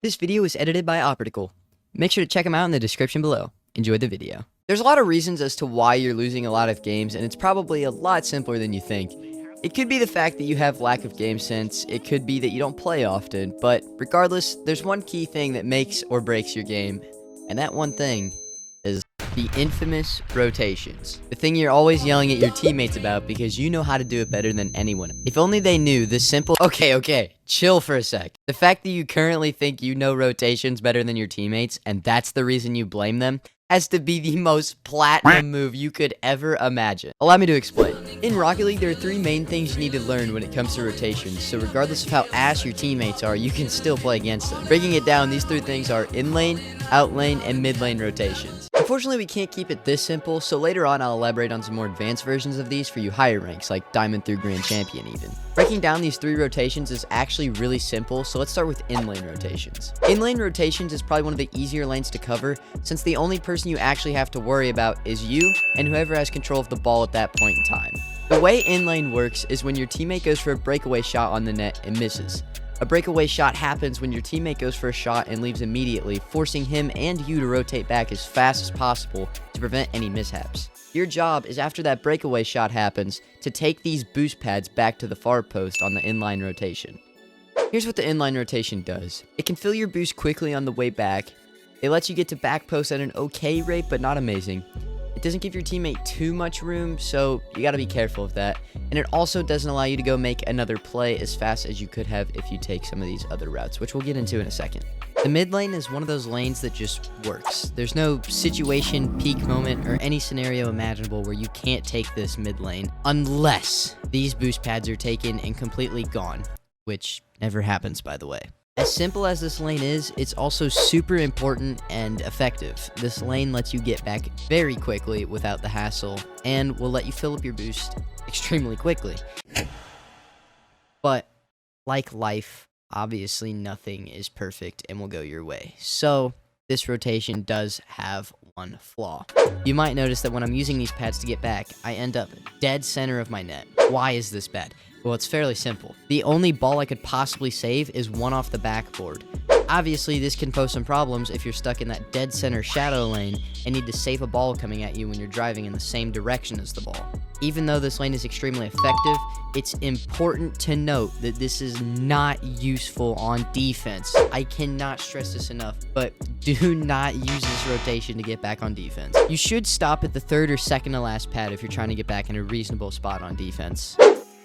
This video is edited by Opritical. Make sure to check them out in the description below. Enjoy the video. There's a lot of reasons as to why you're losing a lot of games, and it's probably a lot simpler than you think. It could be the fact that you have lack of game sense, it could be that you don't play often, but regardless, there's one key thing that makes or breaks your game, and that one thing is the infamous rotations. The thing you're always yelling at your teammates about because you know how to do it better than anyone. If only they knew this simple— Okay, chill for a sec. The fact that you currently think you know rotations better than your teammates, and that's the reason you blame them, has to be the most platinum move you could ever imagine. Allow me to explain. In Rocket League, there are three main things you need to learn when it comes to rotations, so regardless of how ass your teammates are, you can still play against them. Breaking it down, these three things are in lane, out lane, and mid lane rotations. Unfortunately, we can't keep it this simple, so later on I'll elaborate on some more advanced versions of these for you higher ranks, like Diamond through Grand Champion even. Breaking down these three rotations is actually really simple, so let's start with in-lane rotations. In-lane rotations is probably one of the easier lanes to cover, since the only person you actually have to worry about is you and whoever has control of the ball at that point in time. The way in-lane works is when your teammate goes for a breakaway shot on the net and misses. A breakaway shot happens when your teammate goes for a shot and leaves immediately, forcing him and you to rotate back as fast as possible to prevent any mishaps. Your job is, after that breakaway shot happens, to take these boost pads back to the far post on the inline rotation. Here's what the inline rotation does. It can fill your boost quickly on the way back. It lets you get to back post at an okay rate, but not amazing. It doesn't give your teammate too much room, so you gotta be careful of that. And it also doesn't allow you to go make another play as fast as you could have if you take some of these other routes, which we'll get into in a second. The mid lane is one of those lanes that just works. There's no situation, peak moment, or any scenario imaginable where you can't take this mid lane unless these boost pads are taken and completely gone, which never happens, by the way. As simple as this lane is, it's also super important and effective. This lane lets you get back very quickly without the hassle, and will let you fill up your boost extremely quickly. But, like life, obviously nothing is perfect and will go your way. So, this rotation does have one flaw. You might notice that when I'm using these pads to get back, I end up dead center of my net. Why is this bad? Well, it's fairly simple. The only ball I could possibly save is one off the backboard. Obviously, this can pose some problems if you're stuck in that dead center shadow lane and need to save a ball coming at you when you're driving in the same direction as the ball. Even though this lane is extremely effective, it's important to note that this is not useful on defense. I cannot stress this enough, but do not use this rotation to get back on defense. You should stop at the third or second to last pad if you're trying to get back in a reasonable spot on defense.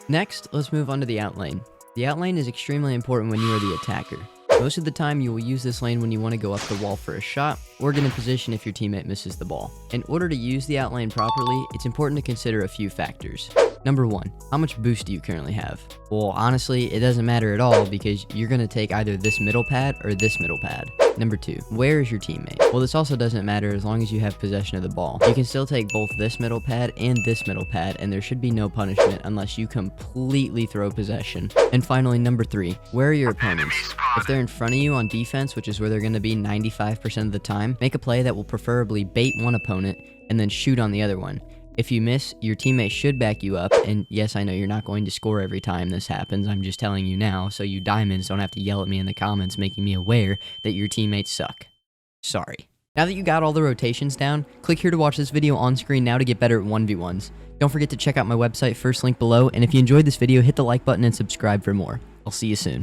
Next, let's move on to the out lane. The out lane is extremely important when you are the attacker. Most of the time, you will use this lane when you want to go up the wall for a shot, or get in position if your teammate misses the ball. In order to use the out lane properly, it's important to consider a few factors. Number 1, how much boost do you currently have? Well, honestly, it doesn't matter at all because you're going to take either this middle pad or this middle pad. Number 2, where is your teammate? Well, this also doesn't matter as long as you have possession of the ball. You can still take both this middle pad and this middle pad, and there should be no punishment unless you completely throw possession. And finally, number 3, where are your opponents? If they're in front of you on defense, which is where they're going to be 95% of the time, make a play that will preferably bait one opponent and then shoot on the other one. If you miss, your teammate should back you up, and yes, I know you're not going to score every time this happens, I'm just telling you now, so you diamonds don't have to yell at me in the comments making me aware that your teammates suck. Sorry. Now that you got all the rotations down, click here to watch this video on screen now to get better at 1v1s. Don't forget to check out my website, first link below, and if you enjoyed this video, hit the like button and subscribe for more. I'll see you soon.